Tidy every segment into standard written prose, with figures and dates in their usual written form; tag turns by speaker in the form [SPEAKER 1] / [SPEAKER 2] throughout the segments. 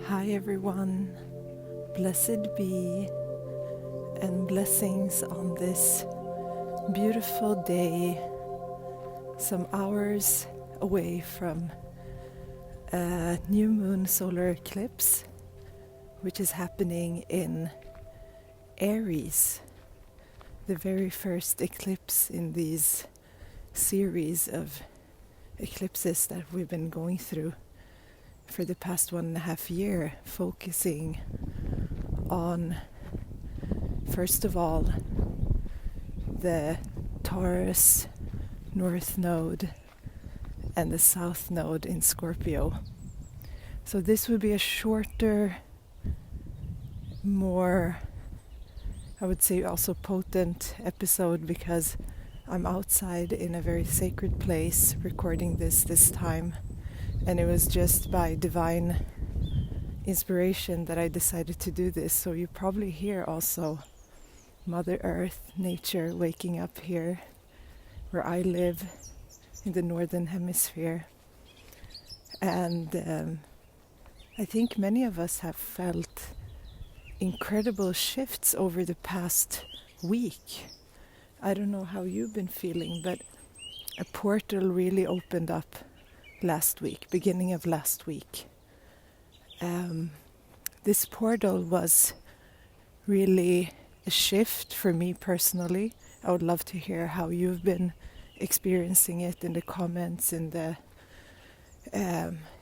[SPEAKER 1] Hi everyone, blessed be and blessings on this beautiful day, some hours away from a new moon solar eclipse, which is happening in Aries, the very first eclipse in these series of eclipses that we've been going through for the past 1.5 years, focusing on, first of all, the Taurus North Node and the South Node in Scorpio. So this would be a shorter, more, I would say also potent episode, because I'm outside in a very sacred place recording this time. And it was just by divine inspiration that I decided to do this. So you probably hear also Mother Earth, nature waking up here where I live in the Northern Hemisphere. And I think many of us have felt incredible shifts over the past week. I don't know how you've been feeling, but a portal really opened up last week, beginning of last week. This portal was really a shift for me personally. I would love to hear how you've been experiencing it in the comments in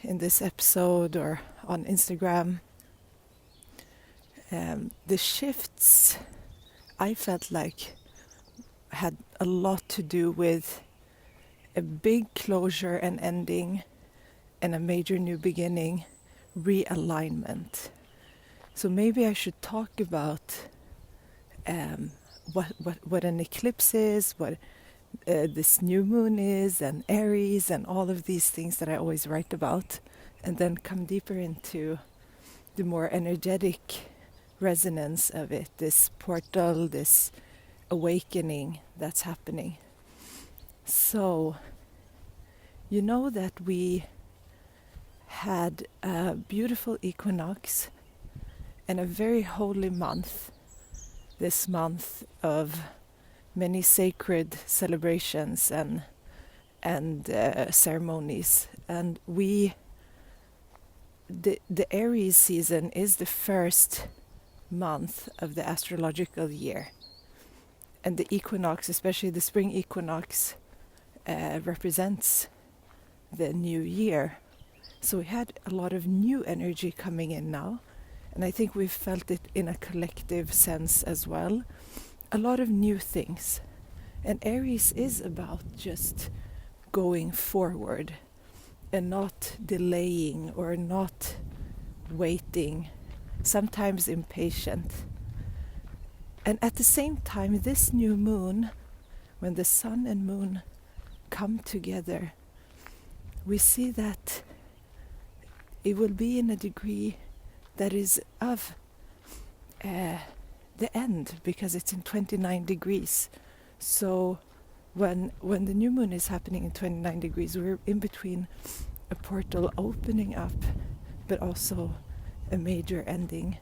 [SPEAKER 1] this episode or on Instagram. The shifts I felt like had a lot to do with a big closure and ending and a major new beginning, realignment. So maybe I should talk about what an eclipse is, what this new moon is, and Aries, and all of these things that I always write about, and then come deeper into the more energetic resonance of it, this portal, this awakening that's happening. So, you know that we had a beautiful equinox and a very holy month, this month of many sacred celebrations and ceremonies. And the Aries season is the first month of the astrological year. And the equinox, especially the spring equinox, represents the new year. So we had a lot of new energy coming in now, and I think we've felt it in a collective sense as well. A lot of new things. And Aries is about just going forward and not delaying or not waiting, sometimes impatient. And at the same time, this new moon, when the sun and moon come together, we see that it will be in a degree that is of the end, because it's in 29 degrees. So when the new moon is happening in 29 degrees, we're in between a portal opening up, but also a major ending.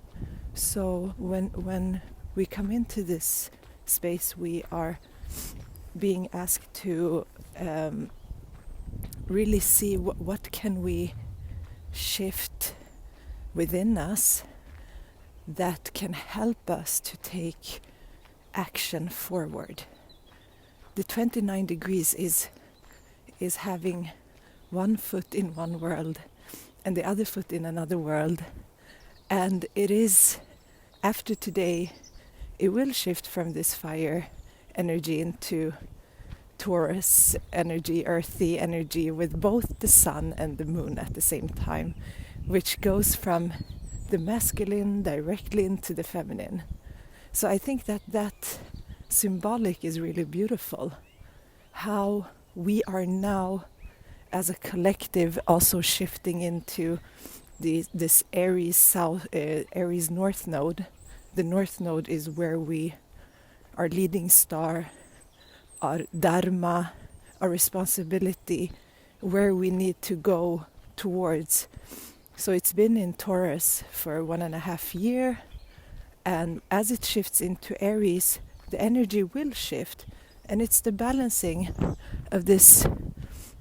[SPEAKER 1] So when we come into this space, we are being asked to really see what can we shift within us that can help us to take action forward. The 29 degrees is having one foot in one world and the other foot in another world. And it is, after today, it will shift from this fire energy into Taurus energy, earthy energy, with both the sun and the moon at the same time, which goes from the masculine directly into the feminine. So I think that symbolic is really beautiful. How we are now, as a collective, also shifting into this Aries Aries North Node. The North Node is where our leading star, our dharma, our responsibility, where we need to go towards. So it's been in Taurus for 1.5 years, and as it shifts into Aries, the energy will shift, and it's the balancing of this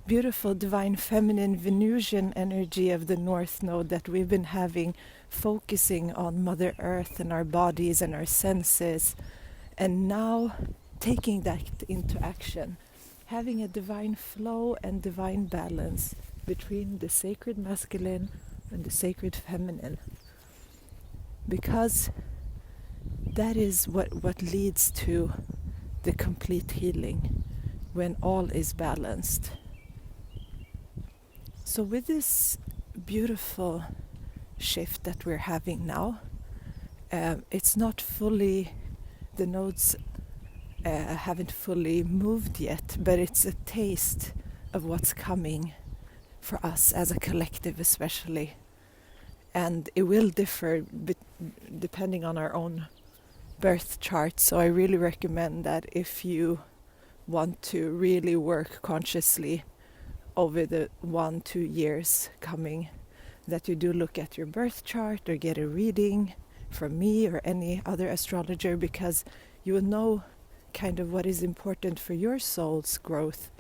[SPEAKER 1] beautiful divine feminine Venusian energy of the North Node that we've been having, focusing on Mother Earth and our bodies and our senses, and now taking that into action, having a divine flow and divine balance between the sacred masculine and the sacred feminine, because that is what leads to the complete healing, when all is balanced. So with this beautiful shift that we're having now, it's not fully, the nodes haven't fully moved yet, but it's a taste of what's coming for us as a collective especially. And it will differ depending on our own birth chart. So I really recommend that if you want to really work consciously over the 1-2 years coming, that you do look at your birth chart or get a reading from me or any other astrologer, because you will know kind of what is important for your soul's growth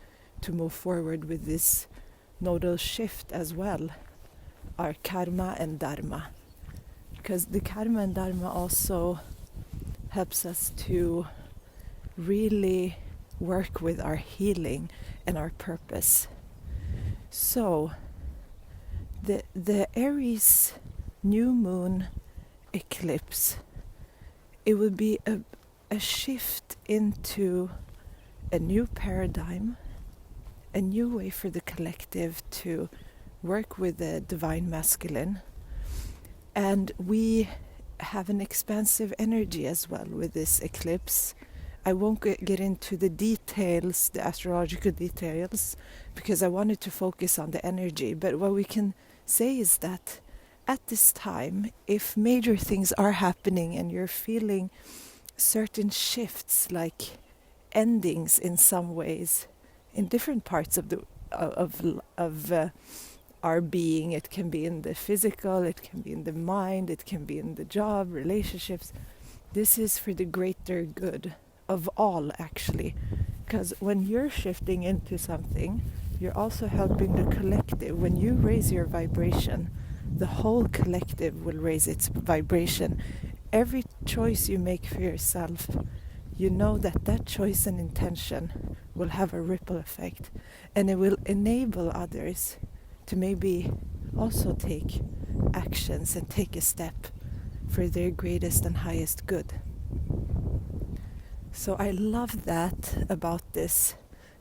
[SPEAKER 1] to move forward with this nodal shift as well, our karma and dharma. Because the karma and dharma also helps us to really work with our healing and our purpose. So the Aries new moon eclipse, it would be a shift into a new paradigm, a new way for the collective to work with the divine masculine. And we have an expansive energy as well with this eclipse. I won't get into the details, the astrological details, because I wanted to focus on the energy. But what we can say is that at this time, if major things are happening and you're feeling certain shifts, like endings in some ways, in different parts of our being, it can be in the physical, it can be in the mind, it can be in the job, relationships. This is for the greater good of all, actually, because when you're shifting into something, you're also helping the collective. When you raise your vibration, the whole collective will raise its vibration. Every choice you make for yourself, you know that choice and intention will have a ripple effect, and it will enable others to maybe also take actions and take a step for their greatest and highest good. So I love that about this.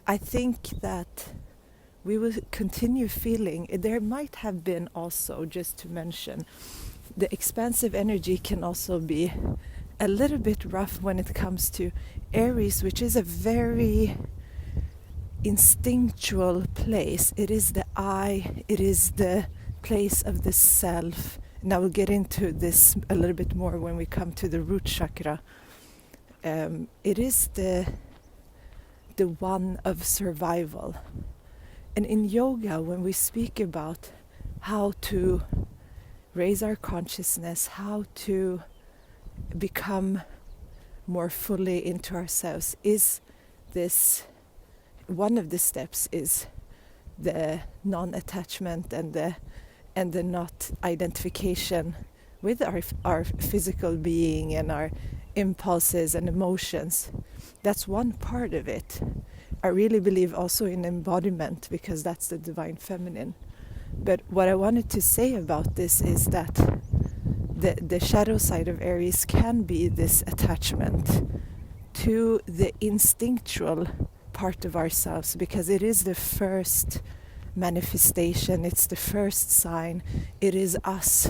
[SPEAKER 1] I think that we will continue feeling, there might have been also, just to mention, the expansive energy can also be a little bit rough when it comes to Aries, which is a very instinctual place. It is the I, it is the place of the self. And I will get into this a little bit more when we come to the root chakra. It is the one of survival. And in yoga, when we speak about how to raise our consciousness, how to become more fully into ourselves, is this one of the steps is the non-attachment and the not identification with our physical being and our impulses and emotions. That's one part of it. I really believe also in embodiment, because that's the divine feminine. But what I wanted to say about this is that the shadow side of Aries can be this attachment to the instinctual part of ourselves, because it is the first manifestation, it's the first sign, it is us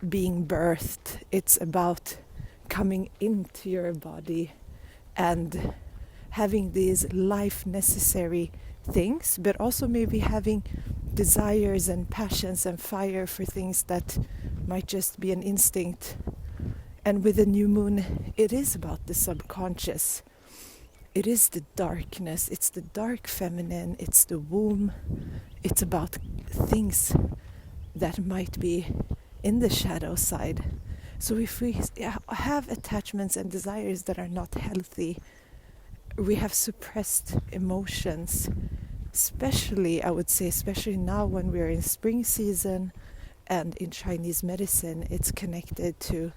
[SPEAKER 1] being birthed. It's about coming into your body and having these life necessary things, but also maybe having desires and passions and fire for things that might just be an instinct. And with the new moon, it is about the subconscious. It is the darkness, it's the dark feminine, it's the womb. It's about things that might be in the shadow side. So if we have attachments and desires that are not healthy, we have suppressed emotions, especially, I would say, especially now when we're in spring season, and in Chinese medicine, it's connected to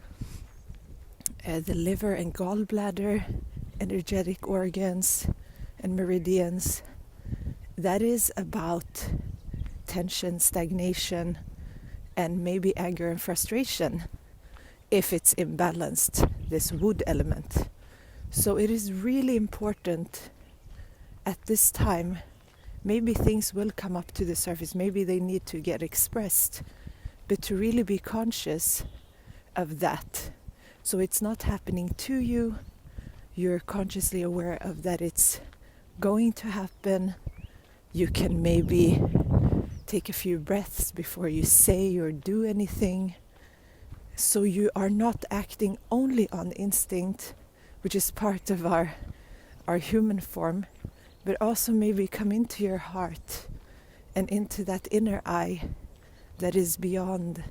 [SPEAKER 1] the liver and gallbladder, energetic organs and meridians. That is about tension, stagnation, and maybe anger and frustration if it's imbalanced, this wood element. So it is really important at this time. Maybe things will come up to the surface, maybe they need to get expressed, but to really be conscious of that. So it's not happening to you, you're consciously aware of that it's going to happen. You can maybe take a few breaths before you say or do anything. So you are not acting only on instinct, which is part of our human form, but also maybe come into your heart and into that inner eye that is beyond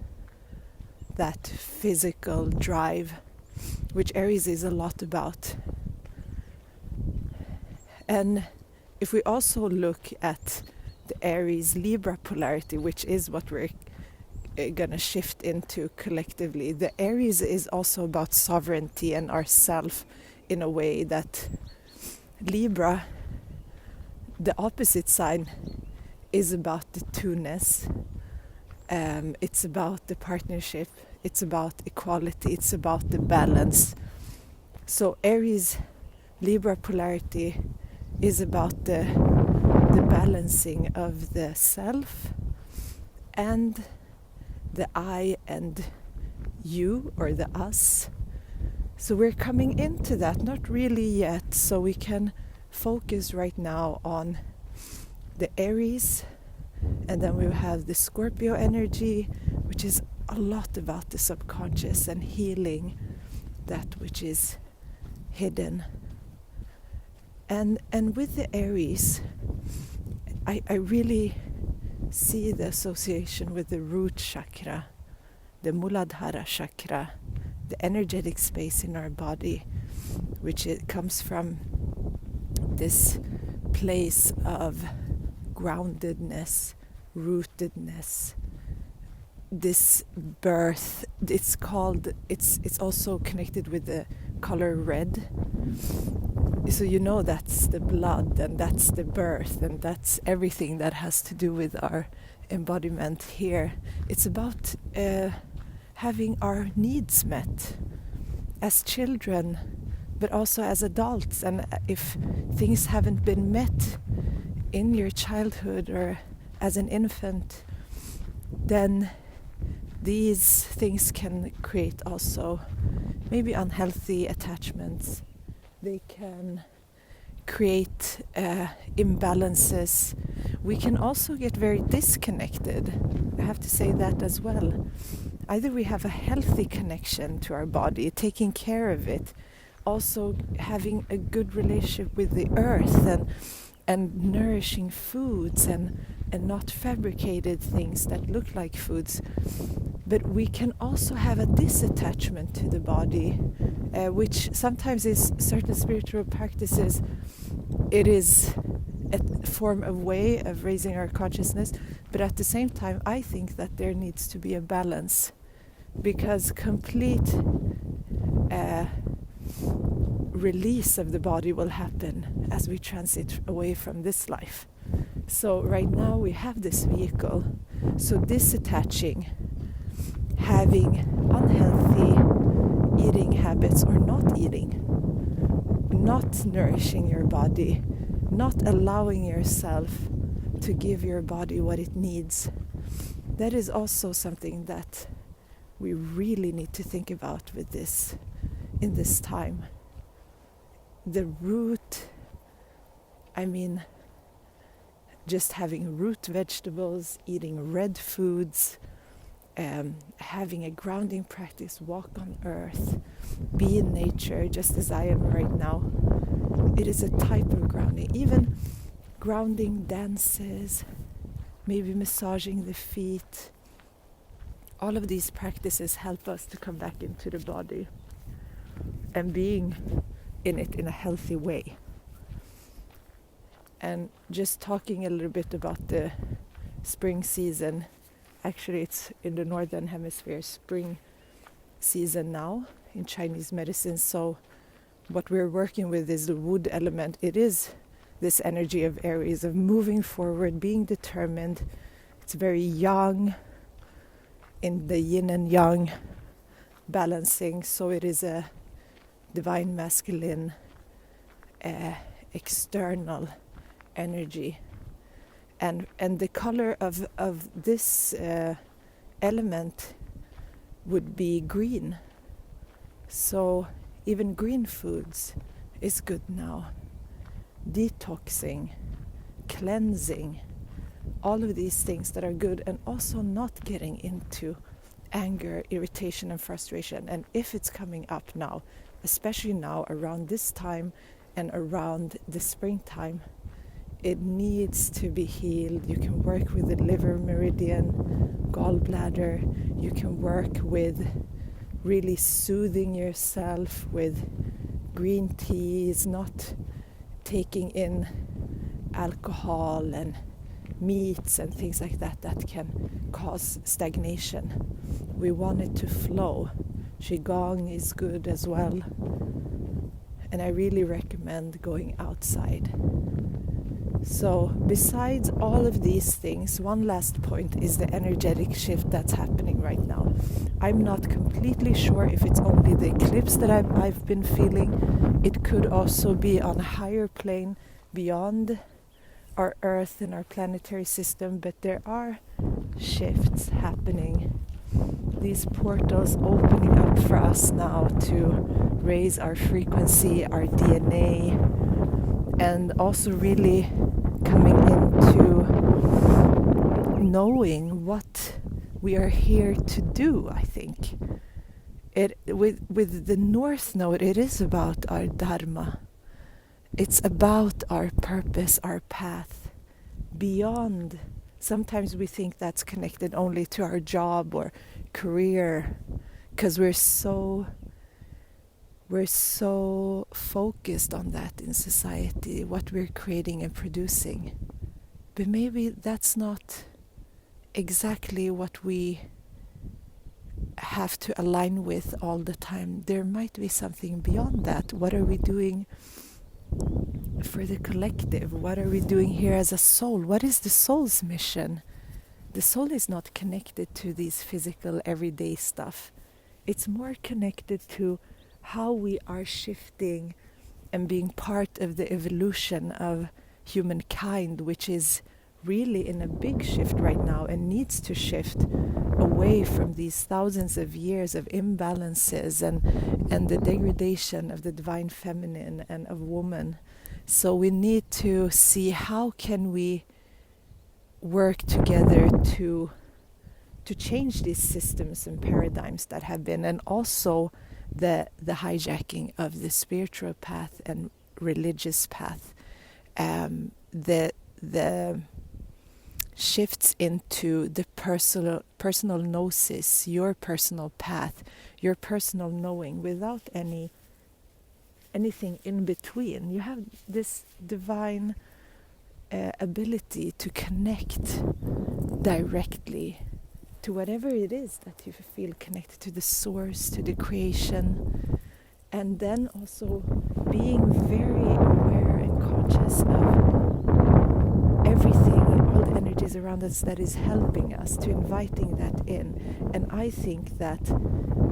[SPEAKER 1] that physical drive, which Aries is a lot about. And if we also look at the Aries Libra polarity, which is what we're going to shift into collectively, the Aries is also about sovereignty and ourself in a way that Libra, the opposite sign, is about the two-ness. It's about the partnership, it's about equality, it's about the balance. So Aries Libra polarity is about the balancing of the self and the I and you, or the us. So we're coming into that, not really yet, so we can focus right now on the Aries, and then we have the Scorpio energy, which is a lot about the subconscious and healing that which is hidden. And with the Aries, I really see the association with the root chakra, the Muladhara chakra, the energetic space in our body, which it comes from this place of groundedness, rootedness, this birth. It's also connected with the color red. So you know that's the blood, and that's the birth, and that's everything that has to do with our embodiment here. It's about having our needs met as children, but also as adults. And if things haven't been met in your childhood or as an infant, then these things can create also maybe unhealthy attachments. They can create imbalances. We can also get very disconnected. I have to say that as well. Either we have a healthy connection to our body, taking care of it, also having a good relationship with the earth and nourishing foods and not fabricated things that look like foods. But we can also have a disattachment to the body, which sometimes is certain spiritual practices. It is a form of way of raising our consciousness, but at the same time I think that there needs to be a balance, because complete release of the body will happen as we transit away from this life. So right now we have this vehicle, so disattaching, having unhealthy eating habits or not eating, not nourishing your body, not allowing yourself to give your body what it needs. That is also something that we really need to think about with this in this time. The root, just having root vegetables, eating red foods, having a grounding practice, walk on earth, be in nature, just as I am right now. It is a type of grounding. Even grounding dances, maybe massaging the feet, all of these practices help us to come back into the body and being in it in a healthy way. And just talking a little bit about the spring season, actually it's in the northern hemisphere spring season now in Chinese medicine. So what we're working with is the wood element. It is this energy of Aries, of moving forward, being determined. It's very young in the yin and yang balancing. So it is a divine masculine external energy. And the color of this element would be green. So even green foods is good now. Detoxing, cleansing, all of these things that are good, and also not getting into anger, irritation and frustration. And if it's coming up now, especially now around this time and around the springtime, it needs to be healed. You can work with the liver meridian, gallbladder. You can work with really soothing yourself with green teas, not taking in alcohol and meats and things like that can cause stagnation. We want it to flow. Qigong is good as well. And I really recommend going outside. So besides all of these things, one last point is the energetic shift that's happening right now. I'm not completely sure if it's only the eclipse that I've been feeling. It could also be on a higher plane beyond our Earth and our planetary system, but there are shifts happening. These portals opening up for us now to raise our frequency, our DNA, and also really coming into knowing what we are here to do. I think with the North Node, it is about our Dharma. It's about our purpose, our path beyond. Sometimes we think that's connected only to our job or career, because we're so focused on that in society, what we're creating and producing. But maybe that's not exactly what we have to align with all the time. There might be something beyond that. What are we doing for the collective? What are we doing here as a soul? What is the soul's mission? The soul is not connected to these physical everyday stuff. It's more connected to how we are shifting and being part of the evolution of humankind, which is really in a big shift right now and needs to shift away from these thousands of years of imbalances and the degradation of the divine feminine and of woman. So we need to see how can we work together to change these systems and paradigms that have been, and also the hijacking of the spiritual path and religious path, the shifts into the personal gnosis, your personal path, your personal knowing, without anything in between. You have this divine ability to connect directly to whatever it is that you feel connected to, the source, to the creation, and then also being very aware and conscious of everything, all the energies around us that is helping us, to inviting that in. And I think that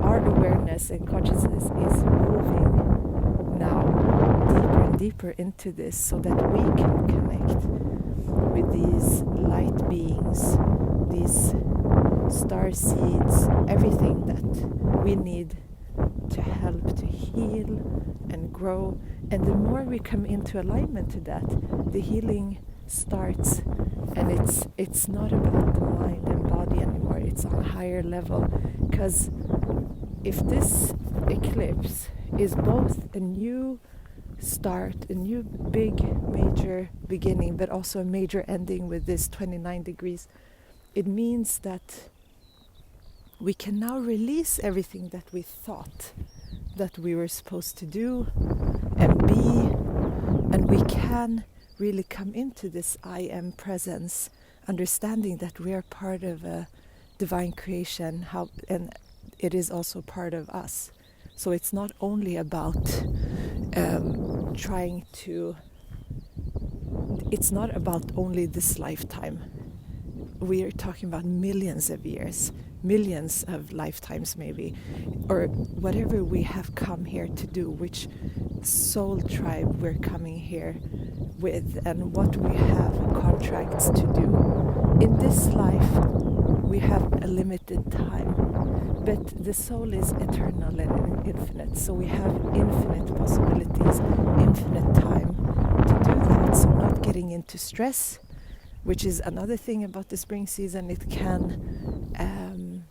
[SPEAKER 1] our awareness and consciousness is moving now deeper and deeper into this, so that we can connect with these light beings, these star seeds, everything that we need to help to heal and grow. And the more we come into alignment to that, the healing starts. And it's not about the mind and body anymore. It's on a higher level. Because if this eclipse is both a new start, a new big major beginning, but also a major ending with this 29 degrees, it means that we can now release everything that we thought that we were supposed to do and be, and we can really come into this I am presence, understanding that we are part of a divine creation, and it is also part of us. So it's not only about it's not about only this lifetime. We are talking about millions of years, millions of lifetimes maybe, or whatever we have come here to do, which soul tribe we're coming here with, and what we have contracts to do. In this life, we have a limited time, but the soul is eternal and infinite, so we have infinite possibilities, infinite time to do that. So not getting into stress, which is another thing about the spring season. It can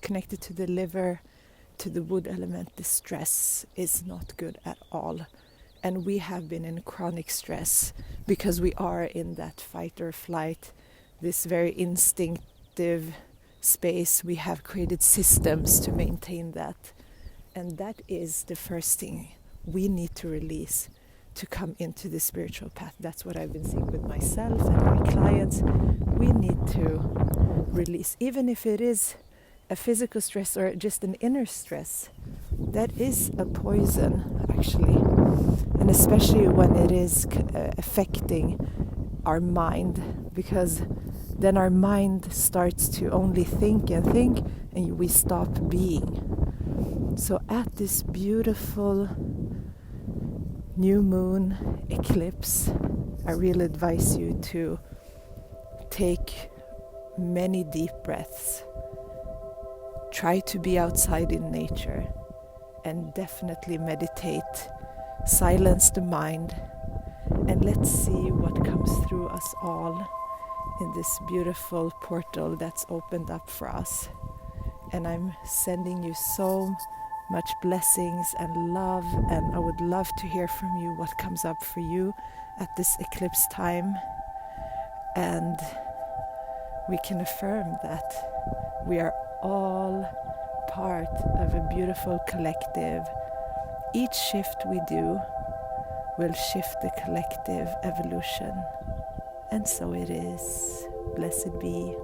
[SPEAKER 1] connect it to the liver, to the wood element. The stress is not good at all. And we have been in chronic stress because we are in that fight or flight, this very instinctive space. We have created systems to maintain that. And that is the first thing we need to release to come into the spiritual path. That's what I've been seeing with myself and my clients. We need to release, even if it is a physical stress or just an inner stress. That is a poison, actually, and especially when it is affecting our mind, because then our mind starts to only think, and we stop being. So at this beautiful new moon eclipse, I really advise you to take many deep breaths. Try to be outside in nature and definitely meditate. Silence the mind, and let's see what comes through us all in this beautiful portal that's opened up for us. And I'm sending you so much blessings and love, and I would love to hear from you what comes up for you at this eclipse time. And we can affirm that we are all part of a beautiful collective. Each shift we do will shift the collective evolution. And so it is. Blessed be.